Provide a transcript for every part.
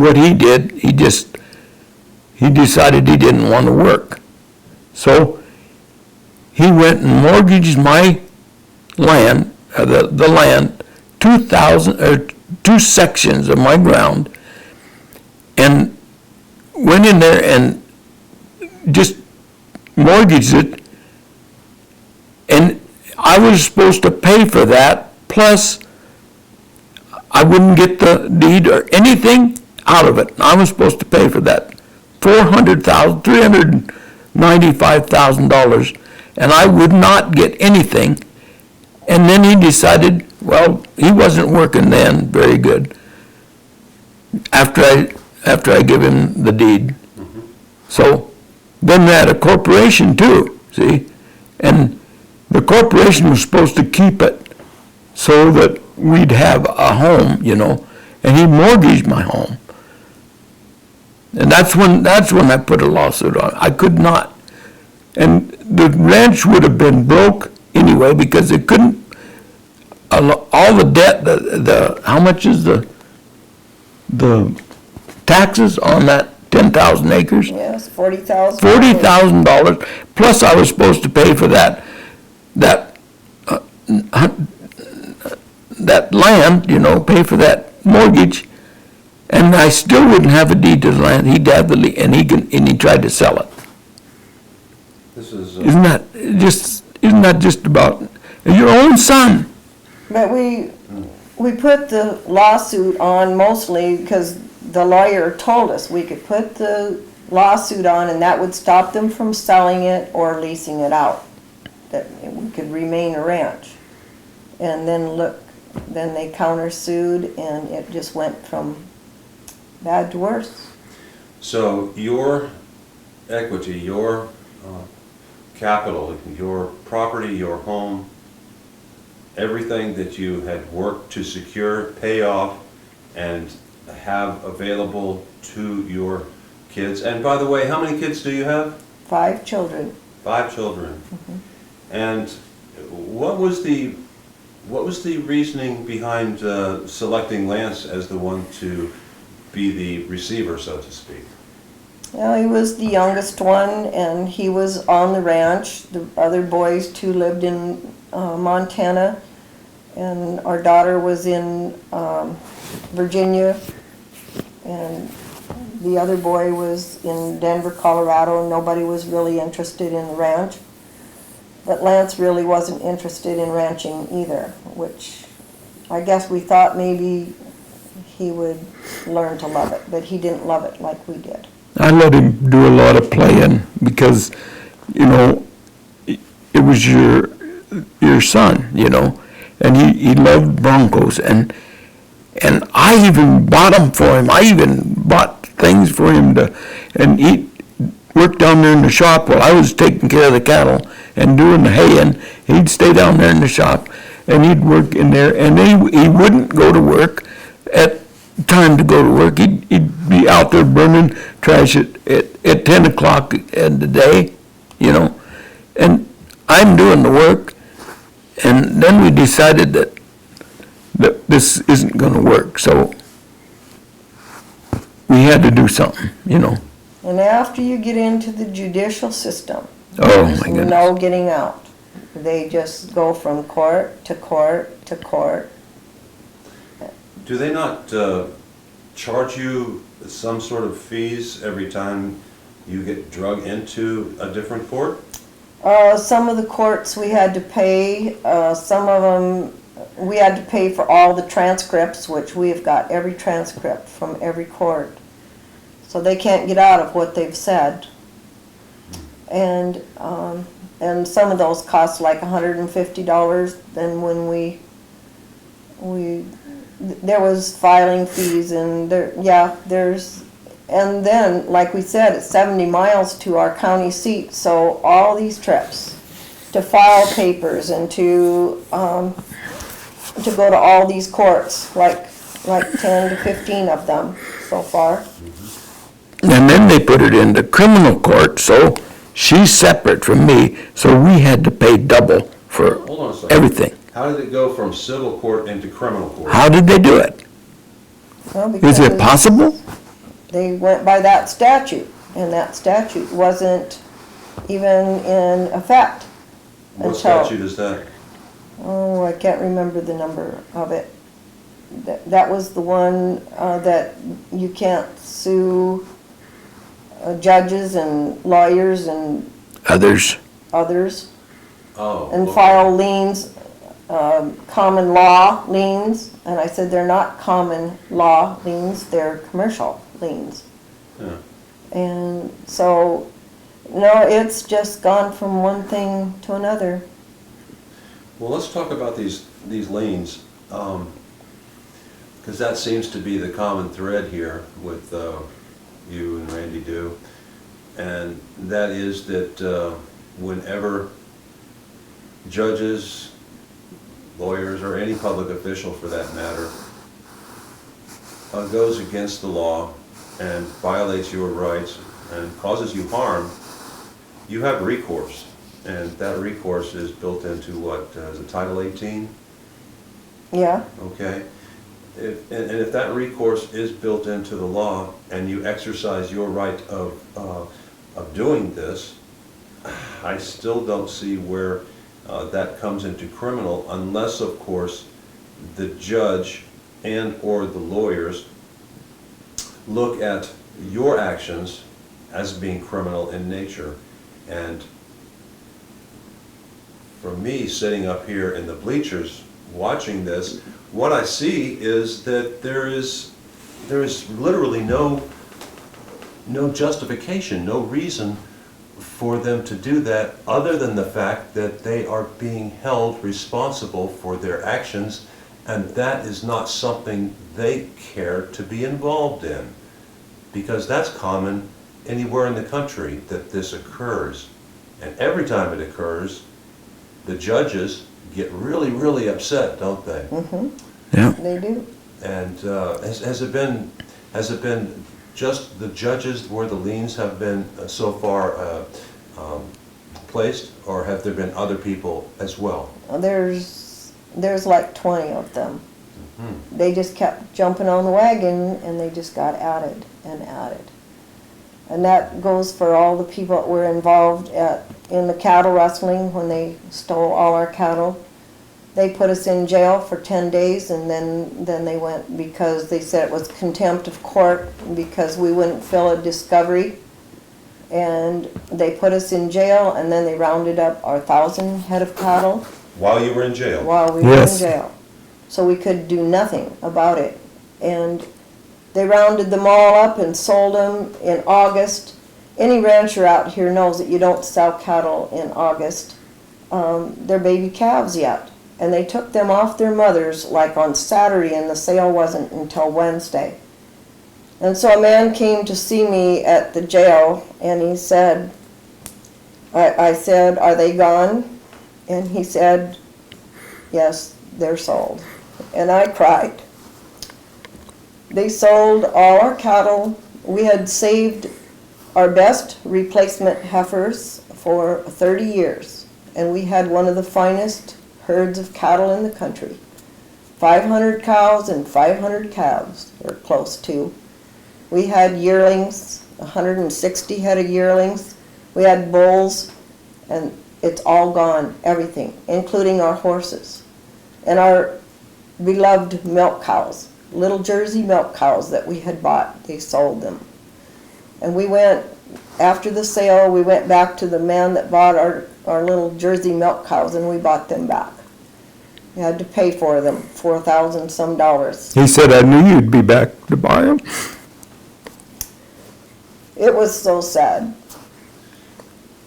what he did, he decided he didn't want to work. So he went and mortgaged my land, the land, 2 sections of my ground, and went in there and just mortgaged it, and I was supposed to pay for that, plus I wouldn't get the deed or anything out of it. I was supposed to pay for that $395,000, and I would not get anything. And then he decided, well, he wasn't working then very good after I give him the deed. Mm-hmm. So then we had a corporation too, see? And the corporation was supposed to keep it so that we'd have a home, and he mortgaged my home. And that's when I put a lawsuit on. I could not. And the ranch would have been broke anyway because it couldn't, all the debt, how much is the taxes on that 10,000 acres? Yes, $40,000. $40,000, plus I was supposed to pay for that land, pay for that mortgage, and I still wouldn't have a deed to the land. He'd have the and he tried to sell it. This is Isn't that just about your own son? But we put the lawsuit on mostly because the lawyer told us we could put the lawsuit on and that would stop them from selling it or leasing it out, that we could remain a ranch. And then then they countersued and it just went from bad to worse. So your equity, your capital, your property, your home, everything that you had worked to secure, pay off, and have available to your kids. And by the way, how many kids do you have? 5 children. 5 children. Mm-hmm. And what was the reasoning behind selecting Lance as the one to be the receiver, so to speak? Well, he was the youngest one, and he was on the ranch. The other boys, 2, lived in Montana, and our daughter was in Virginia, and the other boy was in Denver, Colorado, and nobody was really interested in the ranch. But Lance really wasn't interested in ranching either, which I guess we thought maybe he would learn to love it, but he didn't love it like we did. I let him do a lot of playing because, it was your son, and he loved Broncos, and I even bought them for him. I even bought things for him and he worked down there in the shop while I was taking care of the cattle and doing the haying. He'd stay down there in the shop and he'd work in there, and he wouldn't go to work at time to go to work. He'd be out there burning trash at 10 o'clock in the day, and I'm doing the work. And then we decided that this isn't going to work, so we had to do something, And after you get into the judicial system, Oh, there's my goodness. no getting out. They just go from court to court to court. Do they not charge you some sort of fees every time you get drug into a different court? Some of the courts we had to pay, some of them we had to pay for all the transcripts, which we have got every transcript from every court. So they can't get out of what they've said. And some of those cost like $150. Then when there was filing fees, and and then, like we said, it's 70 miles to our county seat, so all these trips to file papers and to go to all these courts, like 10 to 15 of them so far. And then they put it into criminal court, so she's separate from me, so we had to pay double for Hold on a second. everything. How did it go from civil court into criminal court? How did they do it? Well, Is it because possible? they went by that statute, and that statute wasn't even in effect. What until- statute is that? Oh, I can't remember the number of it. That was the one that you can't sue judges and lawyers and Others, others Oh. and okay. file liens, common law liens. And I said, they're not common law liens, they're commercial liens. Yeah. And so, no, it's just gone from one thing to another. Well, let's talk about these liens, because that seems to be the common thread here with you and Randy do. And that is that whenever judges, lawyers, or any public official for that matter, goes against the law and violates your rights and causes you harm, you have recourse. And that recourse is built into what, is it Title 18? Yeah, Okay. And if that recourse is built into the law and you exercise your right of doing this, I still don't see where that comes into criminal unless, of course, the judge and or the lawyers look at your actions as being criminal in nature. And for me, sitting up here in the bleachers watching this, what I see is that there is literally no justification, no reason for them to do that other than the fact that they are being held responsible for their actions, and that is not something they care to be involved in, because that's common anywhere in the country that this occurs. And every time it occurs, the judges get really, really upset, don't they? mm-hmm, yeah. they do. And has it been just the judges where the liens have been so far placed, or have there been other people as well? There's like 20 of them. Mhm. They just kept jumping on the wagon, and they just got added and added. And that goes for all the people that were involved in the cattle rustling when they stole all our cattle. They put us in jail for 10 days, and then they went because they said it was contempt of court because we wouldn't fill a discovery. And they put us in jail, and then they rounded up our 1,000 head of cattle While you were in jail? while we were in Yes. jail. So we could do nothing about it. And they rounded them all up and sold them in August. Any rancher out here knows that you don't sell cattle in August. They're baby calves yet. And they took them off their mothers like on Saturday, and the sale wasn't until Wednesday. And so a man came to see me at the jail, and he said, I said, "Are they gone?" And he said, "Yes, they're sold." And I cried. They sold all our cattle. We had saved our best replacement heifers for 30 years, and we had one of the finest herds of cattle in the country. 500 cows and 500 calves, or close to. We had yearlings, 160 head of yearlings. We had bulls, and it's all gone, everything, including our horses. And our beloved milk cows, little Jersey milk cows that we had bought, they sold them. And we went, after the sale, we went back to the man that bought our little Jersey milk cows, and we bought them back. We had to pay for them, $4,000 some dollars. He said, I knew you'd be back to buy them. It was so sad.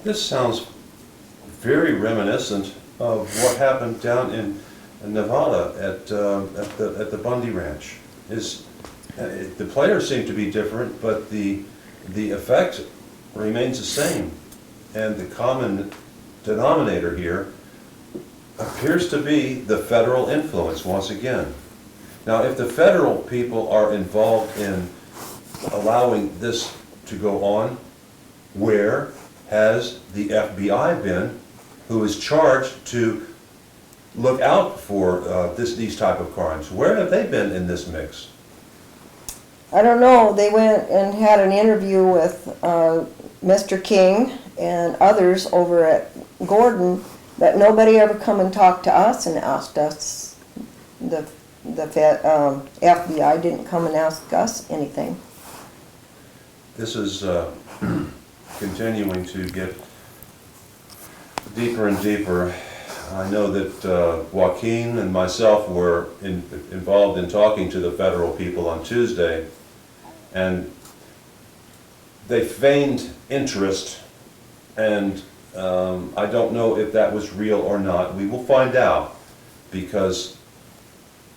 This sounds very reminiscent of what happened down in Nevada at the Bundy Ranch. The players seem to be different, but the effect remains the same. And the common denominator here appears to be the federal influence once again. Now, if the federal people are involved in allowing this to go on, where has the FBI been, who is charged to look out for these type of crimes? Where have they been in this mix? I don't know, they went and had an interview with Mr. King and others over at Gordon, but nobody ever come and talked to us and asked us. The FBI didn't come and ask us anything. This is continuing to get deeper and deeper. I know that Joaquin and myself were involved in talking to the federal people on Tuesday, and they feigned interest, and I don't know if that was real or not. We will find out, because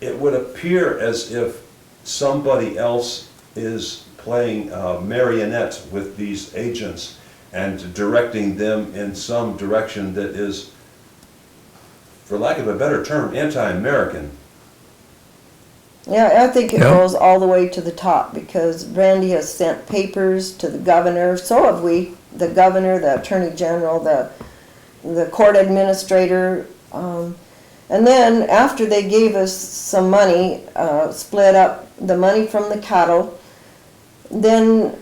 it would appear as if somebody else is playing marionette with these agents and directing them in some direction that is, for lack of a better term, anti-American. Yeah, I think it Yeah. goes all the way to the top, because Randy has sent papers to the governor, so have we, the governor, the attorney general, the court administrator. And then after they gave us some money, split up the money from the cattle, then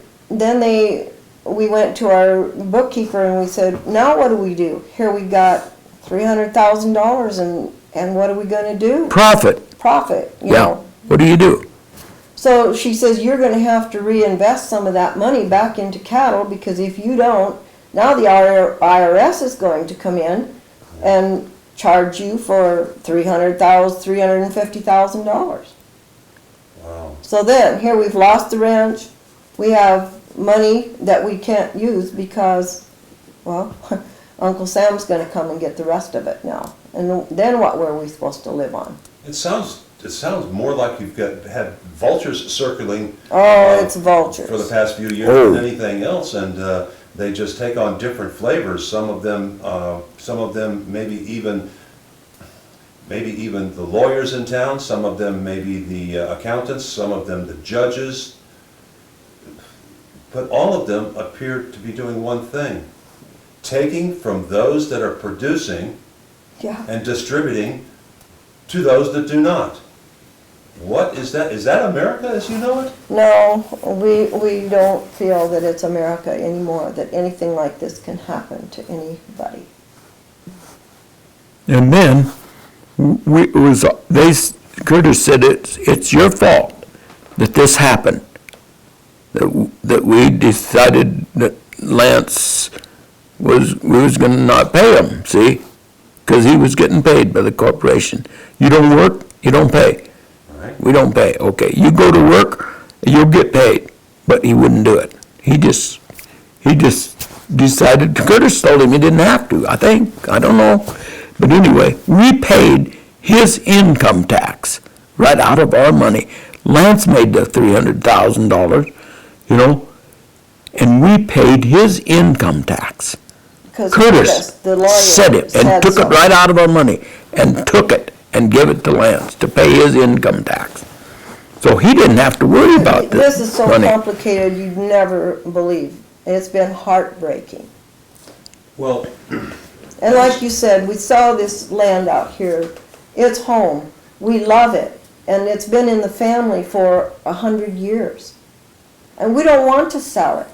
we went to our bookkeeper and we said, now what do we do? Here we got $300,000 and what are we gonna do? Profit, Profit, you yeah. know. What do you do? So she says, you're gonna have to reinvest some of that money back into cattle, because if you don't, now the IRS is going to come in and charge you for $350,000. Wow. So then, here we've lost the ranch, we have money that we can't use because, well, Uncle Sam's gonna come and get the rest of it now. And then what were we supposed to live on? It sounds more like you've had vultures circling Oh, it's vultures. for the past few years Oh. than anything else, and they just take on different flavors. Some of them maybe even the lawyers in town. Some of them maybe the accountants. Some of them the judges. But all of them appear to be doing one thing: taking from those that are producing Yeah. and distributing to those that do not. What is that? Is that America as you know it? No, we don't feel that it's America anymore, that anything like this can happen to anybody. And then, Curtis said it's your fault that this happened. That we decided that Lance we was gonna not pay him, see? Because he was getting paid by the corporation. You don't work, you don't pay. Right. We don't pay, okay. You go to work, you'll get paid. But he wouldn't do it. He just decided, Curtis told him he didn't have to, I think, I don't know. But anyway, we paid his income tax right out of our money. Lance made the $300,000, you know, and we paid his income tax. Because Curtis the lawyer said it and took it so. right out of our money and took it and give it to Lance to pay his income tax. So he didn't have to worry about this This is so money. complicated, you'd never believe. It's been heartbreaking. Well, And like you said, we saw this land out here. It's home. We love it. And it's been in the family for 100 years. And we don't want to sell it.